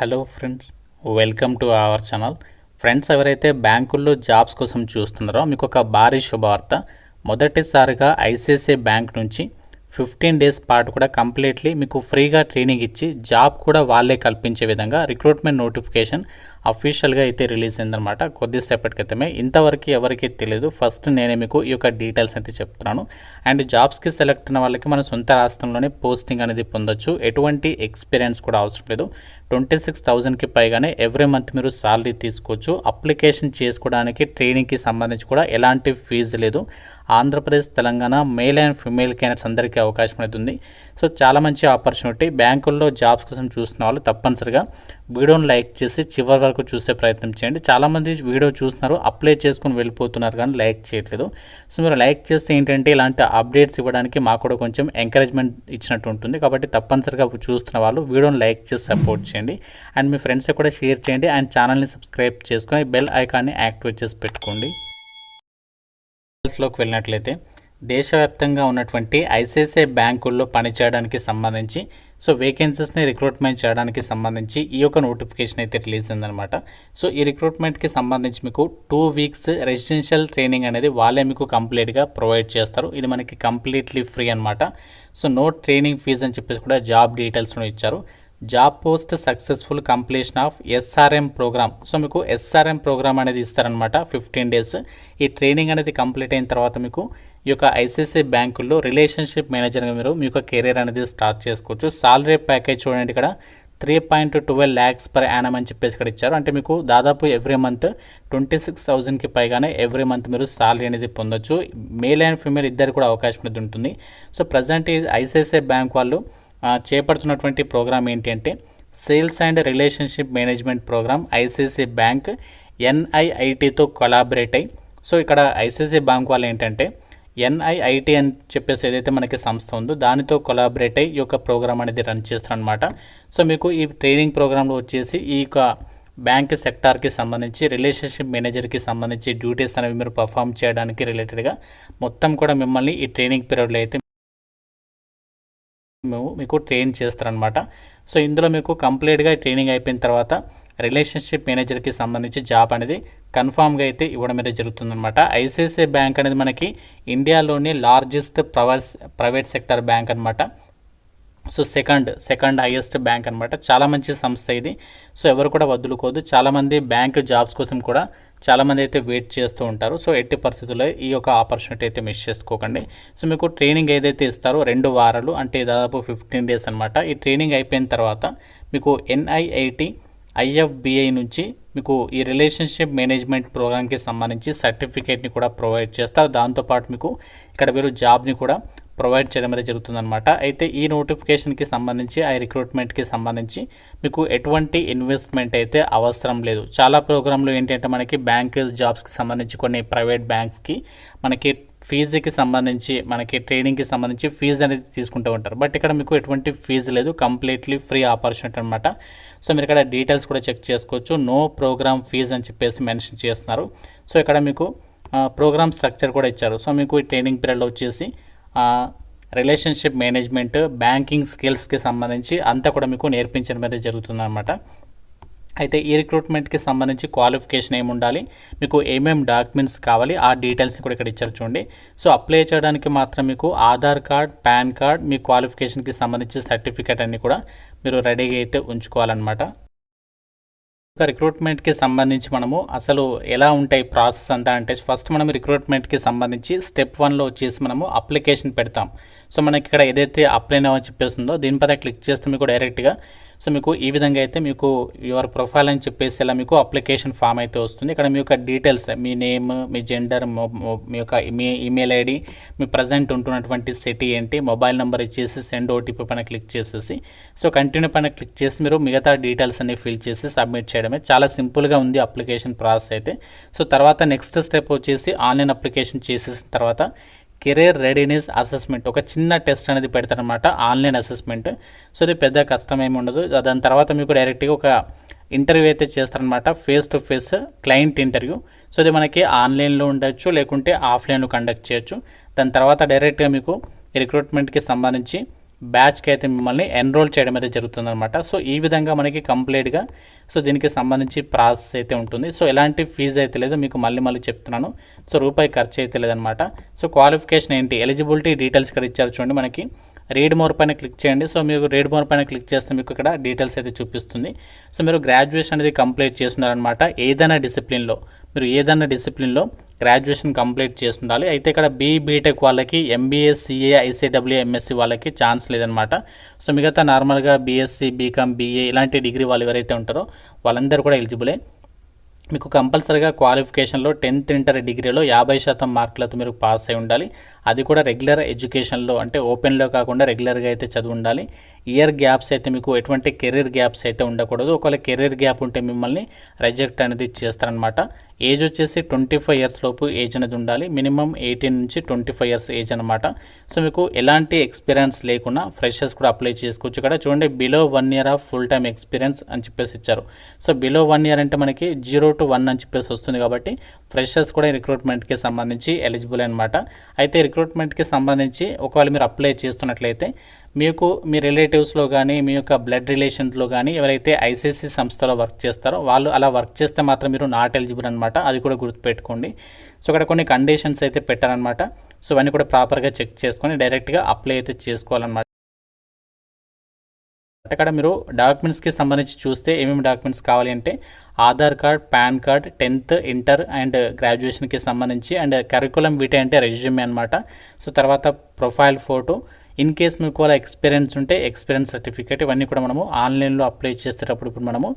Hello friends, welcome to our channel. Friends, ఎవరైతే బ్యాంకుల్లో jobs కోసం చూస్తున్నారో మీకు ఒక భారీ శుభవార్త. మొదటిసారిగా ఐసిఐసిఐ బ్యాంక్ నుంచి 15 డేస్ పాటు కూడా కంప్లీట్లీ మీకు ఫ్రీగా ట్రైనింగ్ ఇచ్చి జాబ్ కూడా వాళ్ళే కల్పించే విధంగా రిక్రూట్మెంట్ నోటిఫికేషన్ అఫీషియల్గా అయితే రిలీజ్ అయిందనమాట. కొద్దిసేపటి క్రితమే. ఇంతవరకు ఎవరికి తెలియదు. ఫస్ట్ నేనే మీకు ఈ యొక్క డీటెయిల్స్ అయితే చెప్తున్నాను. అండ్ జాబ్స్కి సెలెక్ట్ అయిన వాళ్ళకి మన సొంత రాష్ట్రంలోనే పోస్టింగ్ అనేది పొందొచ్చు. ఎటువంటి ఎక్స్పీరియన్స్ కూడా అవసరం లేదు. 26,000కి పైగానే ఎవ్రీ మంత్ మీరు సాలరీ తీసుకోవచ్చు. అప్లికేషన్ చేసుకోవడానికి ట్రైనింగ్కి సంబంధించి కూడా ఎలాంటి ఫీజు లేదు. Andhra Pradesh, Telangana male and female candidates అందరికీ అవకాశం అనేది ఉంది. సో చాలా మంచి ఆపర్చునిటీ. బ్యాంకుల్లో జాబ్స్ కోసం చూస్తున్న వాళ్ళు తప్పనిసరిగా వీడియోని లైక్ చేసి చివరి వరకు చూసే ప్రయత్నం చేయండి. చాలామంది వీడియో చూస్తున్నారు, అప్లై చేసుకుని వెళ్ళిపోతున్నారు కానీ లైక్ చేయట్లేదు. సో మీరు లైక్ చేస్తే ఏంటంటే ఇలాంటి అప్డేట్స్ ఇవ్వడానికి మాకు కూడా కొంచెం ఎంకరేజ్మెంట్ ఇచ్చినట్టు ఉంటుంది. కాబట్టి తప్పనిసరిగా చూస్తున్న వాళ్ళు వీడియోని లైక్ చేసి సపోర్ట్ చేయండి. అండ్ మీ ఫ్రెండ్స్ కూడా షేర్ చేయండి. అండ్ ఛానల్ని సబ్స్క్రైబ్ చేసుకొని బెల్ ఐకాన్ని యాక్టివేట్ చేసి పెట్టుకోండి. లోకి వెళ్ళినట్లయితే దేశవ్యాప్తంగా ఉన్నటువంటి ఐసిఐసిఐ బ్యాంకుల్లో పనిచేయడానికి సంబంధించి వేకెన్సీస్ని రిక్రూట్మెంట్ చేయడానికి సంబంధించి ఈ యొక్క నోటిఫికేషన్ అయితే రిలీజ్ అయిందనమాట. సో ఈ రిక్రూట్మెంట్కి సంబంధించి మీకు 2 వీక్స్ రెసిడెన్షియల్ ట్రైనింగ్ అనేది వాళ్ళే మీకు కంప్లీట్గా ప్రొవైడ్ చేస్తారు. ఇది మనకి కంప్లీట్లీ ఫ్రీ అనమాట. సో నో ట్రైనింగ్ ఫీజ్ అని చెప్పేసి కూడా జాబ్ డీటెయిల్స్ను ఇచ్చారు. Job post successful completion of SRM program. So మీకు ఎస్ఆర్ఎం ప్రోగ్రామ్ అనేది ఇస్తారనమాట. 15 డేస్ ఈ ట్రైనింగ్ అనేది కంప్లీట్ అయిన తర్వాత మీకు ఈ యొక్క ఐసిఐసిఐ బ్యాంకుల్లో రిలేషన్షిప్ మేనేజర్గా మీరు మీ యొక్క కెరీర్ అనేది స్టార్ట్ చేసుకోవచ్చు. సాలరీ ప్యాకేజ్ చూడండి, ఇక్కడ 3.12 lakhs per annum అని చెప్పేసి ఇక్కడ ఇచ్చారు. అంటే మీకు దాదాపు ఎవ్రీ మంత్ 26,000కి పైగానే ఎవ్రీ మంత్ మీరు సాలరీ అనేది పొందొచ్చు. మేల్ అండ్ ఫీమేల్ ఇద్దరు కూడా అవకాశం అనేది ఉంటుంది. సో ప్రజెంట్ ఈ ఐసిఐసిఐ బ్యాంక్ వాళ్ళు చేపడుతున్నటువంటి ప్రోగ్రామ్ ఏంటి అంటే sales and relationship management programme. ICICI bank ఎన్ఐఐటితో కొలాబరేట్ అయ్యి, సో ఇక్కడ ఐసిఐసిఐ బ్యాంక్ వాళ్ళు ఏంటంటే ఎన్ఐఐటి అని చెప్పేసి ఏదైతే మనకి సంస్థ ఉందో దానితో కొలాబరేట్ అయ్యి ఈ యొక్క ప్రోగ్రామ్ అనేది రన్ చేస్తారనమాట. సో మీకు ఈ ట్రైనింగ్ ప్రోగ్రాంలో వచ్చేసి ఈ యొక్క బ్యాంక్ సెక్టార్కి సంబంధించి రిలేషన్షిప్ మేనేజర్కి సంబంధించి డ్యూటీస్ అనేవి మీరు పర్ఫామ్ చేయడానికి రిలేటెడ్గా మొత్తం కూడా మిమ్మల్ని ఈ ట్రైనింగ్ పీరియడ్లో అయితే మీకు ట్రైన్ చేస్తారనమాట. సో ఇందులో మీకు కంప్లీట్గా ట్రైనింగ్ అయిపోయిన తర్వాత రిలేషన్షిప్ మేనేజర్కి సంబంధించి జాబ్ అనేది కన్ఫామ్గా అయితే ఇవ్వడం అనేది జరుగుతుందన్నమాట. ఐసిఐసిఐ బ్యాంక్ అనేది మనకి ఇండియాలోని లార్జెస్ట్ ప్రైవేట్ సెక్టర్ బ్యాంక్ అనమాట. సో సెకండ్ హైయెస్ట్ బ్యాంక్ అనమాట. చాలా మంచి సంస్థ ఇది. సో ఎవరు కూడా వదులుకోదు. చాలామంది బ్యాంక్ జాబ్స్ కోసం కూడా చాలామంది అయితే వెయిట్ చేస్తూ ఉంటారు. సో ఎట్టి పరిస్థితుల్లో ఈ యొక్క ఆపర్చునిటీ అయితే మిస్ చేసుకోకండి. సో మీకు ట్రైనింగ్ ఏదైతే ఇస్తారో 2 వారాలు అంటే దాదాపు 15 డేస్ అనమాట. ఈ ట్రైనింగ్ అయిపోయిన తర్వాత మీకు ఎన్ఐఐటి ఐఎఫ్బిఐ నుంచి మీకు ఈ రిలేషన్షిప్ మేనేజ్మెంట్ ప్రోగ్రామ్కి సంబంధించి సర్టిఫికేట్ని కూడా ప్రొవైడ్ చేస్తారు. దాంతోపాటు మీకు ఇక్కడ మీరు జాబ్ని కూడా ప్రొవైడ్ చేయడం అనేది జరుగుతుందన్నమాట. అయితే ఈ నోటిఫికేషన్కి సంబంధించి ఆ రిక్రూట్మెంట్కి సంబంధించి మీకు ఎటువంటి ఇన్వెస్ట్మెంట్ అయితే అవసరం లేదు. చాలా ప్రోగ్రాంలు ఏంటంటే మనకి బ్యాంక్ జాబ్స్కి సంబంధించి కొన్ని ప్రైవేట్ బ్యాంక్స్కి మనకి ఫీజుకి సంబంధించి మనకి ట్రైనింగ్కి సంబంధించి ఫీజు అనేది తీసుకుంటూ ఉంటారు. బట్ ఇక్కడ మీకు ఎటువంటి ఫీజు లేదు. కంప్లీట్లీ ఫ్రీ ఆపర్చునిటీ అనమాట. సో మీరు ఇక్కడ డీటెయిల్స్ కూడా చెక్ చేసుకోవచ్చు. నో ప్రోగ్రామ్ ఫీజు అని చెప్పేసి మెన్షన్ చేస్తున్నారు. సో ఇక్కడ మీకు ప్రోగ్రామ్ స్ట్రక్చర్ కూడా ఇచ్చారు. సో మీకు ఈ ట్రైనింగ్ పీరియడ్లో వచ్చేసి రిలేషన్షిప్ మేనేజ్మెంట్, బ్యాంకింగ్ స్కిల్స్కి సంబంధించి అంతా కూడా మీకు నేర్పించడం అనేది జరుగుతుందన్నమాట. అయితే ఈ రిక్రూట్మెంట్కి సంబంధించి క్వాలిఫికేషన్ ఏమి ఉండాలి, మీకు ఏమేమి డాక్యుమెంట్స్ కావాలి, ఆ డీటెయిల్స్ని కూడా ఇక్కడ ఇచ్చారు చూడండి. సో అప్లై చేయడానికి మాత్రం మీకు ఆధార్ కార్డ్, పాన్ కార్డ్, మీ క్వాలిఫికేషన్కి సంబంధించి సర్టిఫికేట్ అన్ని కూడా మీరు రెడీగా అయితే ఉంచుకోవాలన్నమాట. రిక్రూట్మెంట్కి సంబంధించి మనము అసలు ఎలా ఉంటాయి ప్రాసెస్ అంతా అంటే ఫస్ట్ మనం రిక్రూట్మెంట్కి సంబంధించి స్టెప్ 1లో వచ్చేసి మనము అప్లికేషన్ పెడతాం. సో మనకి ఇక్కడ ఏదైతే అప్లై నౌ అని చెప్పేస్తుందో దీనిపైన క్లిక్ చేస్తే మీకు డైరెక్ట్గా సో మీకు ఈ విధంగా అయితే మీకు యువర్ ప్రొఫైల్ అని చెప్పేసి ఇలా మీకు అప్లికేషన్ ఫామ్ అయితే వస్తుంది. ఇక్కడ మీ యొక్క డీటెయిల్స్, మీ నేమ్, మీ జెండర్, మీ యొక్క ఈమెయిల్ ఐడి, మీ ప్రజెంట్ ఉంటున్నటువంటి సిటీ ఏంటి, మొబైల్ నెంబర్ ఇచ్చేసి సెండ్ ఓటీపీ పైన క్లిక్ చేసేసి సో కంటిన్యూ పైన క్లిక్ చేసి మీరు మిగతా డీటెయిల్స్ అన్ని ఫిల్ చేసి సబ్మిట్ చేయడమే. చాలా సింపుల్గా ఉంది అప్లికేషన్ ప్రాసెస్ అయితే. సో తర్వాత నెక్స్ట్ స్టెప్ వచ్చేసి ఆన్లైన్ అప్లికేషన్ చేసేసిన తర్వాత కెరీర్ రెడీనెస్ అసెస్మెంట్, ఒక చిన్న టెస్ట్ అనేది పెడతారనమాట, ఆన్లైన్ అసెస్మెంట్. సో ఇది పెద్ద కష్టం ఏమి ఉండదు. దాని తర్వాత మీకు డైరెక్ట్గా ఒక ఇంటర్వ్యూ అయితే చేస్తారనమాట, face to face client interview. So ఇది మనకి ఆన్లైన్లో ఉండొచ్చు, లేకుంటే ఆఫ్లైన్లో కండక్ట్ చేయొచ్చు. దాని తర్వాత డైరెక్ట్గా మీకు రిక్రూట్మెంట్కి సంబంధించి బ్యాచ్కి అయితే మిమ్మల్ని ఎన్రోల్ చేయడం అయితే జరుగుతుందన్నమాట. సో ఈ విధంగా మనకి కంప్లీట్గా సో దీనికి సంబంధించి ప్రాసెస్ అయితే ఉంటుంది. సో ఎలాంటి ఫీజు అయితే లేదు, మీకు మళ్ళీ చెప్తున్నాను. సో రూపాయి ఖర్చు అయితే లేదనమాట. సో క్వాలిఫికేషన్ ఏంటి, ఎలిజిబిలిటీ డీటెయిల్స్ ఇక్కడ ఇచ్చారు చూడండి. మనకి రీడ్ మోర్ పైన క్లిక్ చేయండి. సో మీరు రీడ్ మోర్ పైన క్లిక్ చేస్తే మీకు ఇక్కడ డీటెయిల్స్ అయితే చూపిస్తుంది. సో మీరు గ్రాడ్యుయేషన్ అనేది కంప్లీట్ చేస్తున్నారనమాట. ఏదైనా డిసిప్లిన్లో గ్రాడ్యుయేషన్ కంప్లీట్ చేస్తుండాలి. అయితే ఇక్కడ బీటెక్ వాళ్ళకి ఎంబీఏ, సిఏ, ఐసీడబ్ల్యూ, ఎంఎస్సి వాళ్ళకి ఛాన్స్ లేదనమాట. సో మిగతా నార్మల్గా బీఎస్సీ, బీకామ్, బీఏ ఇలాంటి డిగ్రీ వాళ్ళు ఎవరైతే ఉంటారో వాళ్ళందరూ కూడా ఎలిజిబులే. మీకు కంపల్సరీగా క్వాలిఫికేషన్లో 10th ఇంటర్ డిగ్రీలో 50% మార్కులతో మీరు పాస్ అయి ఉండాలి. అది కూడా రెగ్యులర్ ఎడ్యుకేషన్లో, అంటే ఓపెన్లో కాకుండా రెగ్యులర్గా అయితే చదువు ఉండాలి. ఇయర్ గ్యాప్స్ అయితే మీకు ఎటువంటి కెరీర్ గ్యాప్స్ అయితే ఉండకూడదు. ఒకవేళ కెరీర్ గ్యాప్ ఉంటే మిమ్మల్ని రిజెక్ట్ అనేది చేస్తారనమాట. ఏజ్ వచ్చేసి 25 ఇయర్స్ లోపు ఏజ్ అనేది ఉండాలి. మినిమం 18 నుంచి 25 ఇయర్స్ ఏజ్ అనమాట. సో మీకు ఎలాంటి ఎక్స్పీరియన్స్ లేకుండా ఫ్రెషర్స్ కూడా అప్లై చేసుకోవచ్చు. ఇక్కడ చూడండి, below 1 year of full time experience అని చెప్పేసి ఇచ్చారు. సో బిలో 1 year అంటే మనకి 0 to 1 అని చెప్పేసి వస్తుంది. కాబట్టి ఫ్రెషర్స్ కూడా రిక్రూట్మెంట్కి సంబంధించి ఎలిజిబుల్ అనమాట. అయితే రిక్రూట్మెంట్కి సంబంధించి ఒకవేళ మీరు అప్లై చేస్తున్నట్లయితే మీకు మీ రిలేటివ్స్లో కానీ, మీ యొక్క బ్లడ్ రిలేషన్స్లో కానీ ఎవరైతే ఐసీసీ సంస్థలో వర్క్ చేస్తారో వాళ్ళు అలా వర్క్ చేస్తే మాత్రం మీరు నాట్ ఎలిజిబుల్ అనమాట. అది కూడా గుర్తుపెట్టుకోండి. సో ఇక్కడ కొన్ని కండిషన్స్ అయితే పెట్టారనమాట. సో అవన్నీ కూడా ప్రాపర్గా చెక్ చేసుకొని డైరెక్ట్గా అప్లై అయితే చేసుకోవాలన్నమాట. అక్కడ మీరు డాక్యుమెంట్స్కి సంబంధించి చూస్తే ఏమేమి డాక్యుమెంట్స్ కావాలి అంటే Aadhaar card, PAN card, 10th inter and గ్రాడ్యుయేషన్కి సంబంధించి, అండ్ కరికులం విటే అంటే రెజ్యూమే అనమాట. సో తర్వాత ప్రొఫైల్ ఫోటో, ఇన్ కేస్ మీకు అలా ఎక్స్పీరియన్స్ ఉంటే ఎక్స్పీరియన్స్ సర్టిఫికేట్, ఇవన్నీ కూడా మనము ఆన్లైన్లో అప్లై చేసేటప్పుడు ఇప్పుడు మనము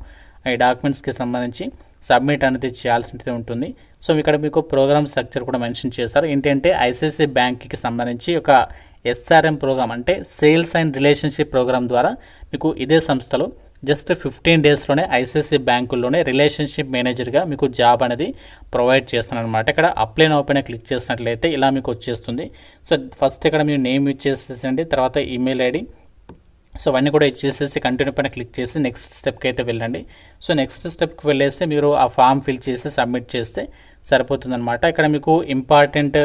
ఈ డాక్యుమెంట్స్కి సంబంధించి సబ్మిట్ అనేది చేయాల్సి ఉంటుంది. సో ఇక్కడ మీకు ప్రోగ్రామ్ స్ట్రక్చర్ కూడా మెన్షన్ చేశారు. ఏంటంటే ఐసిఐసిఐ బ్యాంక్కి సంబంధించి ఒక ఎస్ఆర్ఎం ప్రోగ్రామ్, అంటే సేల్స్ అండ్ రిలేషన్షిప్ ప్రోగ్రామ్ ద్వారా మీకు ఇదే సంస్థలో జస్ట్ 15 daysలోనే ఐసిఐసిఐ బ్యాంకుల్లోనే రిలేషన్షిప్ మేనేజర్గా మీకు జాబ్ అనేది ప్రొవైడ్ చేస్తాను అనమాట. ఇక్కడ అప్లై నౌ పైన క్లిక్ చేసినట్లయితే ఇలా మీకు వచ్చేస్తుంది. సో ఫస్ట్ ఇక్కడ మీరు నేమ్ ఇచ్చేసేసండి, తర్వాత ఈమెయిల్ ఐడి, సో అవన్నీ కూడా ఇచ్చేసేసి కంటిన్యూ పైన క్లిక్ చేసి నెక్స్ట్ స్టెప్కి అయితే వెళ్ళండి. సో నెక్స్ట్ స్టెప్కి వెళ్ళేసి మీరు ఆ ఫామ్ ఫిల్ చేసి సబ్మిట్ చేస్తే సరిపోతుందన్నమాట. ఇక్కడ మీకు ఇంపార్టెంట్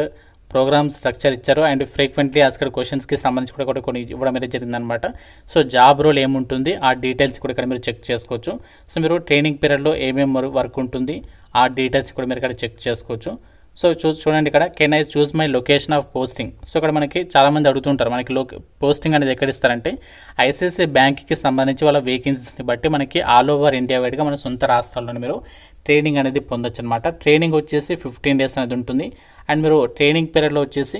ప్రోగ్రామ్ స్ట్రక్చర్ ఇచ్చారు అండ్ ఫ్రీక్వెంట్లీ ఆస్క్డ్ క్వశ్చన్స్కి సంబంధించి కూడా కొన్ని ఇవ్వడం అయితే జరిగిందనమాట. సో జాబ్ రోల్ ఏముంటుంది ఆ డీటెయిల్స్ కూడా ఇక్కడ మీరు చెక్ చేసుకోవచ్చు. సో మీరు ట్రైనింగ్ పీరియడ్లో ఏమేమి వర్క్ ఉంటుంది ఆ డీటెయిల్స్ కూడా మీరు ఇక్కడ చెక్ చేసుకోవచ్చు. సో చూడండి, ఇక్కడ can I choose my location of posting. So ఇక్కడ మనకి చాలామంది అడుగుతుంటారు, మనకి పోస్టింగ్ అనేది ఎక్కడ ఇస్తారంటే ఐసిఐసిఐ బ్యాంక్కి సంబంధించి వాళ్ళ వేకెన్సీస్ని బట్టి మనకి ఆల్ ఓవర్ ఇండియా వైడ్గా మన సొంత రాష్ట్రాల్లోనే మీరు ట్రైనింగ్ అనేది పొందొచ్చు అనమాట. ట్రైనింగ్ వచ్చేసి 15 days అనేది ఉంటుంది. అండ్ మీరు ట్రైనింగ్ పీరియడ్లో వచ్చేసి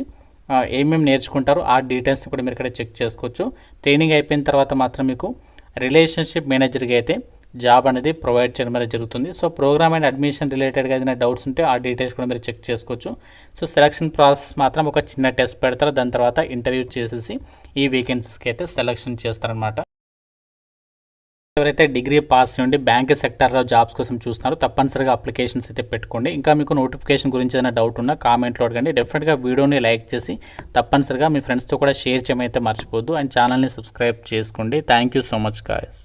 ఏమేమి నేర్చుకుంటారో ఆ డీటెయిల్స్ని కూడా మీరు ఇక్కడ చెక్ చేసుకోవచ్చు. ట్రైనింగ్ అయిపోయిన తర్వాత మాత్రం మీకు రిలేషన్షిప్ మేనేజర్గా అయితే జాబ్ అనేది ప్రొవైడ్ చేయడం అనేది జరుగుతుంది. సో ప్రోగ్రామ్ అండ్ అడ్మిషన్ రిలేటెడ్గా ఏదైనా డౌట్స్ ఉంటే ఆ డీటెయిల్స్ కూడా మీరు చెక్ చేసుకోవచ్చు. సో సెలక్షన్ ప్రాసెస్ మాత్రం ఒక చిన్న టెస్ట్ పెడతారు, దాని తర్వాత ఇంటర్వ్యూ చేసేసి ఈ వేకెన్సీస్కి అయితే సెలక్షన్ చేస్తారనమాట. ఎవరైతే డిగ్రీ పాస్ నుండి బ్యాంక్ సెక్టర్లో జాబ్స్ కోసం చూస్తున్నారో తప్పనిసరిగా అప్లికేషన్స్ అయితే పెట్టుకోండి. ఇంకా మీకు నోటిఫికేషన్ గురించి ఏదైనా డౌట్ ఉన్నా కామెంట్లో అడగండి. డెఫినెట్గా వీడియోని లైక్ చేసి తప్పనిసరిగా మీ ఫ్రెండ్స్తో కూడా షేర్ చేయమైతే మర్చిపోద్దు. అండ్ ఛానల్ని సబ్స్క్రైబ్ చేసుకోండి. Thank you so much guys.